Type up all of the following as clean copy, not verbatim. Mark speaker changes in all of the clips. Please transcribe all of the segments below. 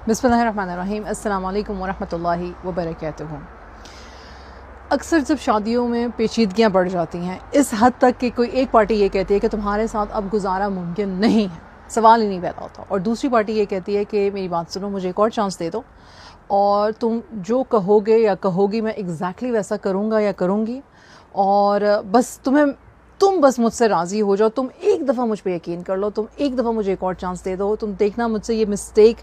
Speaker 1: بسم اللہ الرحمن الرحیم. السلام علیکم ورحمۃ اللہ وبرکاتہ. اکثر جب شادیوں میں پیچیدگیاں بڑھ جاتی ہیں اس حد تک کہ کوئی ایک پارٹی یہ کہتی ہے کہ تمہارے ساتھ اب گزارا ممکن نہیں ہے، سوال ہی نہیں پیدا ہوتا، اور دوسری پارٹی یہ کہتی ہے کہ میری بات سنو، مجھے ایک اور چانس دے دو، اور تم جو کہو گے یا کہو گی میں ایگزیکٹلی ویسا کروں گا یا کروں گی، اور بس تم بس مجھ سے راضی ہو جاؤ، تم ایک دفعہ مجھ پہ یقین کر لو، تم ایک دفعہ مجھے ایک اور چانس دے دو، تم دیکھنا مجھ سے یہ مسٹیک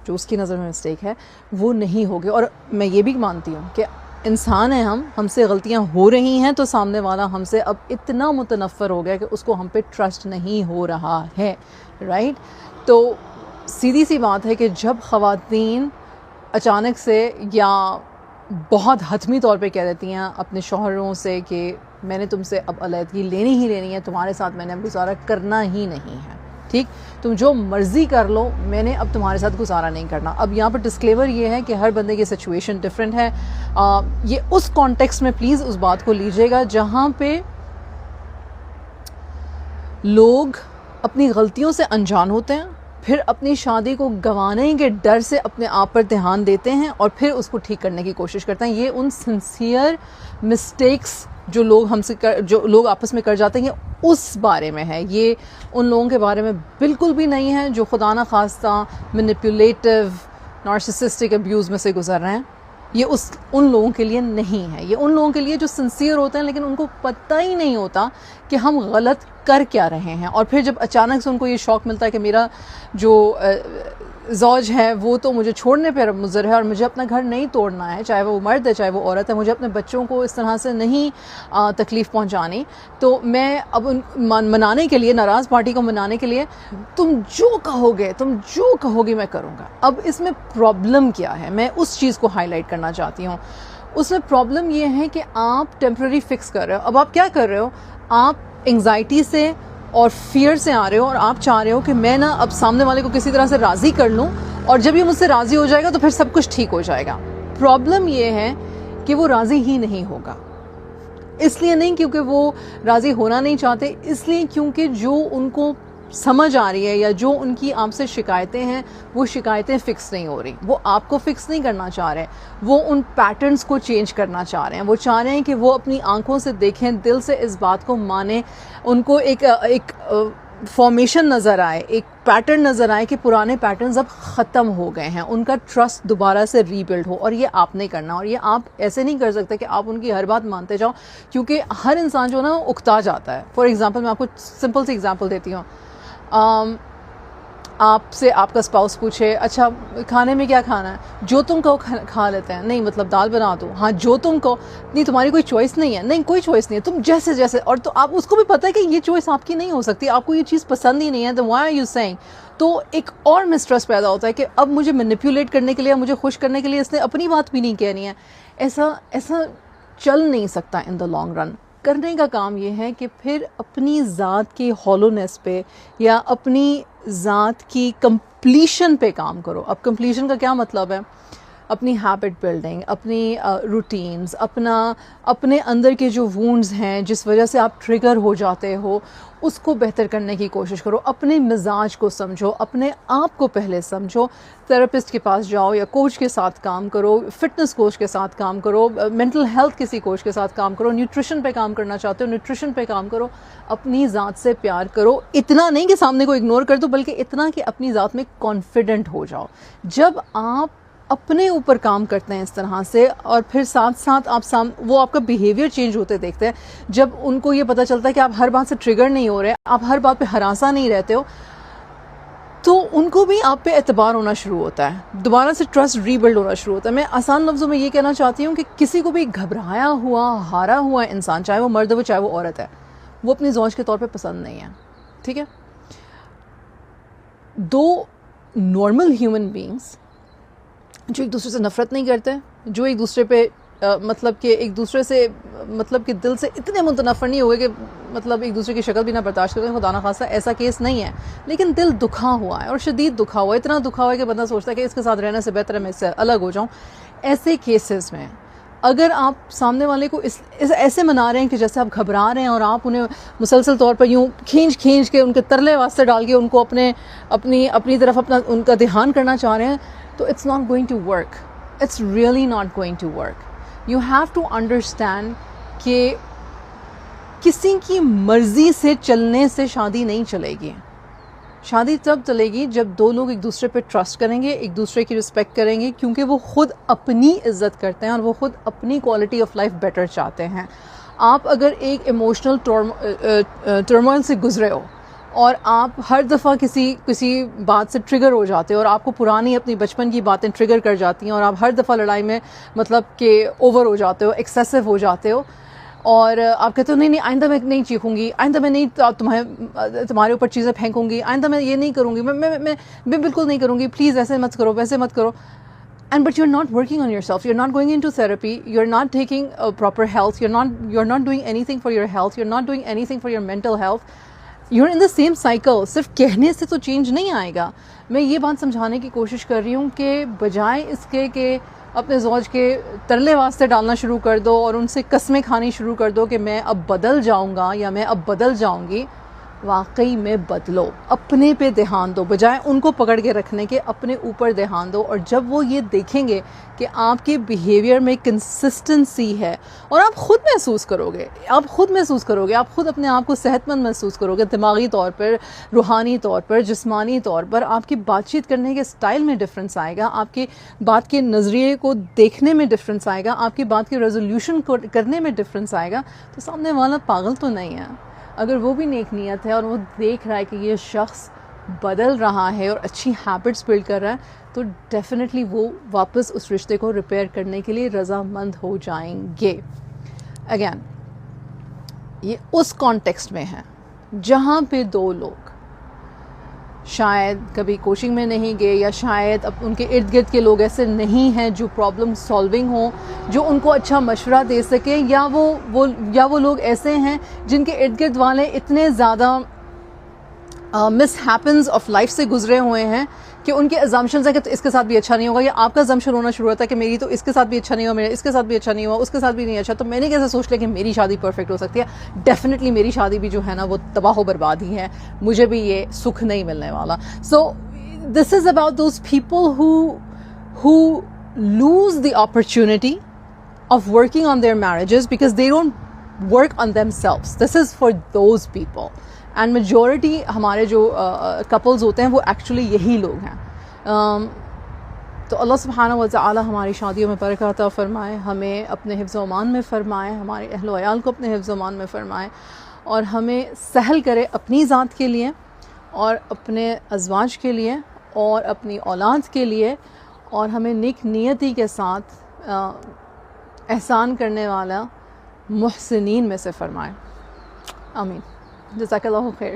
Speaker 1: جو اس کی نظر میں مسٹیک ہے وہ نہیں ہوگی. اور میں یہ بھی مانتی ہوں کہ انسان ہیں ہم سے غلطیاں ہو رہی ہیں، تو سامنے والا ہم سے اب اتنا متنفر ہو گیا کہ اس کو ہم پہ ٹرسٹ نہیں ہو رہا ہے، رائٹ؟ تو سیدھی سی بات ہے کہ جب خواتین اچانک سے یا بہت حتمی طور پہ کہہ دیتی ہیں اپنے شوہروں سے کہ میں نے تم سے اب علیحدگی لینی ہی لینی ہے، تمہارے ساتھ میں نے اب گزارا کرنا ہی نہیں ہے، ٹھیک، تم جو مرضی کر لو، میں نے اب تمہارے ساتھ گزارا نہیں کرنا. اب یہاں پر ڈسکلیمر یہ ہے کہ ہر بندے کی سچویشن ڈفرینٹ ہے. یہ اس کانٹیکسٹ میں پلیز اس بات کو لیجیے گا جہاں پہ لوگ اپنی غلطیوں سے انجان ہوتے ہیں، پھر اپنی شادی کو گنوانے کے ڈر سے اپنے آپ پر دھیان دیتے ہیں اور پھر اس کو ٹھیک کرنے کی کوشش کرتے ہیں. یہ ان سنسیئر مسٹیکس جو لوگ آپس میں کر جاتے ہیں اس بارے میں ہے. یہ ان لوگوں کے بارے میں بالکل بھی نہیں ہے جو خدا نہ خواستہ مینیپولیٹو نارسسسٹک ابیوز میں سے گزر رہے ہیں. یہ ان لوگوں کے لیے نہیں ہے. یہ ان لوگوں کے لیے جو سنسیئر ہوتے ہیں لیکن ان کو پتہ ہی نہیں ہوتا کہ ہم غلط کر کیا رہے ہیں، اور پھر جب اچانک سے ان کو یہ شوق ملتا ہے کہ میرا جو زوج ہے وہ تو مجھے چھوڑنے پہ مصر ہے اور مجھے اپنا گھر نہیں توڑنا ہے، چاہے وہ مرد ہے چاہے وہ عورت ہے، مجھے اپنے بچوں کو اس طرح سے نہیں تکلیف پہنچانی، تو میں اب ان منانے کے لیے، ناراض پارٹی کو منانے کے لیے تم جو کہو گی میں کروں گا. اب اس میں پرابلم کیا ہے؟ میں اس چیز کو ہائی لائٹ کرنا چاہتی ہوں. اس میں پرابلم یہ ہے کہ آپ ٹیمپرری فکس کر رہے ہو. اب آپ کیا کر رہے ہو؟ آپ انگزائٹی سے اور فیئر سے آ رہے ہو اور آپ چاہ رہے ہو کہ میں نا اب سامنے والے کو کسی طرح سے راضی کر لوں، اور جب یہ مجھ سے راضی ہو جائے گا تو پھر سب کچھ ٹھیک ہو جائے گا. پرابلم یہ ہے کہ وہ راضی ہی نہیں ہوگا. اس لیے نہیں کیونکہ وہ راضی ہونا نہیں چاہتے، اس لیے کیونکہ جو ان کو سمجھ آ رہی ہے یا جو ان کی آپ سے شکایتیں ہیں وہ شکایتیں فکس نہیں ہو رہی. وہ آپ کو فکس نہیں کرنا چاہ رہے، وہ ان پیٹرنز کو چینج کرنا چاہ رہے ہیں. وہ چاہ رہے ہیں کہ وہ اپنی آنکھوں سے دیکھیں، دل سے اس بات کو مانیں، ان کو ایک فارمیشن نظر آئے، ایک پیٹرن نظر آئے کہ پرانے پیٹرنز اب ختم ہو گئے ہیں، ان کا ٹرسٹ دوبارہ سے ری بلڈ ہو. اور یہ آپ نہیں کرنا، اور یہ آپ ایسے نہیں کر سکتے کہ آپ ان کی ہر بات مانتے جاؤ، کیونکہ ہر انسان جو نا اکتا جاتا ہے. فار ایگزامپل میں آپ کو سمپل سی ایگزامپل دیتی ہوں. آپ سے آپ کا اسپاؤس پوچھے اچھا کھانے میں کیا کھانا ہے، جو تم کہو کھا لیتے ہیں. نہیں مطلب دال بنا دو، ہاں جو تم کہو. نہیں تمہاری کوئی چوائس نہیں ہے. نہیں کوئی چوائس نہیں ہے، تم جیسے اور تو آپ اس کو بھی پتہ ہے کہ یہ چوائس آپ کی نہیں ہو سکتی، آپ کو یہ چیز پسند ہی نہیں ہے. تو وائی آر یو سیئنگ؟ تو ایک اور مسٹرس پیدا ہوتا ہے کہ اب مجھے مینیپولیٹ کرنے کے لیے، مجھے خوش کرنے کے لیے اس نے اپنی بات بھی نہیں کہنی ہے. ایسا چل نہیں سکتا ان دا لانگ رن. کرنے کا کام یہ ہے کہ پھر اپنی ذات کی ہالونیس پہ یا اپنی ذات کی کمپلیشن پہ کام کرو. اب کمپلیشن کا کیا مطلب ہے؟ اپنی ہیبٹ بلڈنگ، اپنی روٹینز، اپنے اندر کے جو وونڈز ہیں جس وجہ سے آپ ٹریگر ہو جاتے ہو اس کو بہتر کرنے کی کوشش کرو. اپنے مزاج کو سمجھو، اپنے آپ کو پہلے سمجھو. تھراپسٹ کے پاس جاؤ یا کوچ کے ساتھ کام کرو، فٹنس کوچ کے ساتھ کام کرو، مینٹل ہیلتھ کسی کوچ کے ساتھ کام کرو. نیوٹریشن پہ کام کرنا چاہتے ہو نیوٹریشن پہ کام کرو. اپنی ذات سے پیار کرو، اتنا نہیں کہ سامنے کو اگنور کر دو، بلکہ اتنا کہ اپنی ذات میں کانفیڈنٹ ہو جاؤ. جب آپ اپنے اوپر کام کرتے ہیں اس طرح سے، اور پھر ساتھ ساتھ وہ آپ کا بیہیویئر چینج ہوتے دیکھتے ہیں. جب ان کو یہ پتہ چلتا ہے کہ آپ ہر بات سے ٹریگر نہیں ہو رہے، آپ ہر بات پہ ہراساں نہیں رہتے ہو، تو ان کو بھی آپ پہ اعتبار ہونا شروع ہوتا ہے، دوبارہ سے ٹرسٹ ری بلڈ ہونا شروع ہوتا ہے. میں آسان لفظوں میں یہ کہنا چاہتی ہوں کہ کسی کو بھی گھبرایا ہوا، ہارا ہوا انسان، چاہے وہ مرد ہو چاہے وہ عورت ہے، وہ اپنی زوج کے طور پہ پسند نہیں ہے. ٹھیک ہے؟ دو نارمل ہیومن بینگز جو ایک دوسرے سے نفرت نہیں کرتے، جو ایک دوسرے پہ مطلب کہ ایک دوسرے سے مطلب کہ دل سے اتنے متنفر نہیں ہوئے کہ مطلب ایک دوسرے کی شکل بھی نہ برداشت کرتے، خدا نہ خواستہ ایسا کیس نہیں ہے، لیکن دل دکھا ہوا ہے اور شدید دکھا ہوا ہے، اتنا دکھا ہوا ہے کہ بندہ سوچتا ہے کہ اس کے ساتھ رہنے سے بہتر ہے میں اس سے الگ ہو جاؤں. ایسے کیسز میں اگر آپ سامنے والے کو ایسے منا رہے ہیں کہ جیسے آپ گھبرا رہے ہیں اور آپ انہیں مسلسل طور پر یوں کھینچ کے ان کے ترلے واسطے ڈال کے ان کو اپنی طرف ان کا دھیان کرنا چاہ رہے ہیں، تو it's not going to work, it's really not going to work. You have to understand کہ کسی کی مرضی سے چلنے سے شادی نہیں چلے گی. شادی تب چلے گی جب دو لوگ ایک دوسرے پہ ٹرسٹ کریں گے, ایک دوسرے کی رسپیکٹ کریں گے, کیونکہ وہ خود اپنی عزت کرتے ہیں اور وہ خود اپنی کوالٹی آف لائف بیٹر چاہتے ہیں. آپ اگر ایک ایموشنل ٹرموئل سے گزرے ہو اور آپ ہر دفعہ کسی بات سے ٹریگر ہو جاتے ہو اور آپ کو پرانی اپنی بچپن کی باتیں ٹریگر کر جاتی ہیں اور آپ ہر دفعہ لڑائی میں مطلب کہ اوور ہو جاتے ہو, ایکسیسو ہو جاتے ہو, اور آپ کہتے ہو نہیں آئندہ میں نہیں چیخوں گی, آئندہ میں نہیں تمہارے اوپر چیزیں پھینکوں گی, آئندہ میں یہ نہیں کروں گی, میں بالکل نہیں کروں گی, پلیز ایسے مت کرو, ویسے مت کرو. And but you're not working on yourself. You're not going into therapy. You're not taking proper health. You're not doing anything for your health. You're not doing anything for your mental health. You're in the same cycle. صرف کہنے سے تو change نہیں آئے گا. میں یہ بات سمجھانے کی کوشش کر رہی ہوں کہ بجائے اس کے کہ اپنے زوج کے ترلے واسطے ڈالنا شروع کر دو اور ان سے قسمیں کھانی شروع کر دو کہ میں اب بدل جاؤں گا یا میں اب بدل جاؤں گی, واقعی میں بدلو, اپنے پہ دھیان دو, بجائے ان کو پکڑ کے رکھنے کے اپنے اوپر دھیان دو. اور جب وہ یہ دیکھیں گے کہ آپ کے بیہیویئر میں کنسسٹنسی ہے, اور آپ خود محسوس کرو گے, آپ خود اپنے آپ کو صحت مند محسوس کرو گے, دماغی طور پر, روحانی طور پر, جسمانی طور پر, آپ کی بات چیت کرنے کے سٹائل میں ڈفرینس آئے گا, آپ کی بات کے نظریے کو دیکھنے میں ڈفرینس آئے گا, آپ کی بات کے ریزولوشن کرنے میں ڈفرینس آئے گا. تو سامنے والا پاگل تو نہیں ہے. اگر وہ بھی نیک نیت ہے اور وہ دیکھ رہا ہے کہ یہ شخص بدل رہا ہے اور اچھی ہیبٹس بلڈ کر رہا ہے, تو ڈیفینیٹلی وہ واپس اس رشتے کو ریپیئر کرنے کے لیے رضامند ہو جائیں گے. اگین یہ اس کانٹیکسٹ میں ہے جہاں پہ دو لوگ شاید کبھی کوچنگ میں نہیں گئے, یا شاید اب ان کے ارد گرد کے لوگ ایسے نہیں ہیں جو پرابلم سالونگ ہوں, جو ان کو اچھا مشورہ دے سکیں, یا وہ لوگ ایسے ہیں جن کے ارد گرد والے اتنے زیادہ مس ہیپنز آف لائف سے گزرے ہوئے ہیں کہ ان کے ازمپشنز ہیں کہ تو اس کے ساتھ بھی اچھا نہیں ہوگا, یا آپ کا ازمپشن ہونا شروع ہوتا ہے کہ میری تو اس کے ساتھ بھی اچھا نہیں ہوا, میرے اس کے ساتھ بھی اچھا نہیں ہوا, اس کے ساتھ بھی نہیں اچھا, تو میں نے کیسے سوچ لیا کہ میری شادی پرفیکٹ ہو سکتی ہے. ڈیفینیٹلی میری شادی بھی جو ہے نا وہ تباہ و برباد ہی ہے, مجھے بھی یہ سکھ نہیں ملنے والا. So this is about those people who lose the opportunity of working on their marriages because they don't work on themselves. This is for those people. And majority ہمارے جو کپلز ہوتے ہیں وہ ایکچولی یہی لوگ ہیں. تو اللہ سبحانہ و تعالی ہماری شادیوں میں برکت عطا فرمائے, ہمیں اپنے حفظ و امان میں فرمائے, ہمارے اہل و عیال کو اپنے حفظ و امان میں فرمائے, اور ہمیں سہل کرے اپنی ذات کے لیے اور اپنے ازواج کے لیے اور اپنی اولاد کے لیے, اور ہمیں نیک نیتی کے ساتھ احسان کرنے والا محسنین میں سے فرمائے. آمین. جزاک اللہ خیر.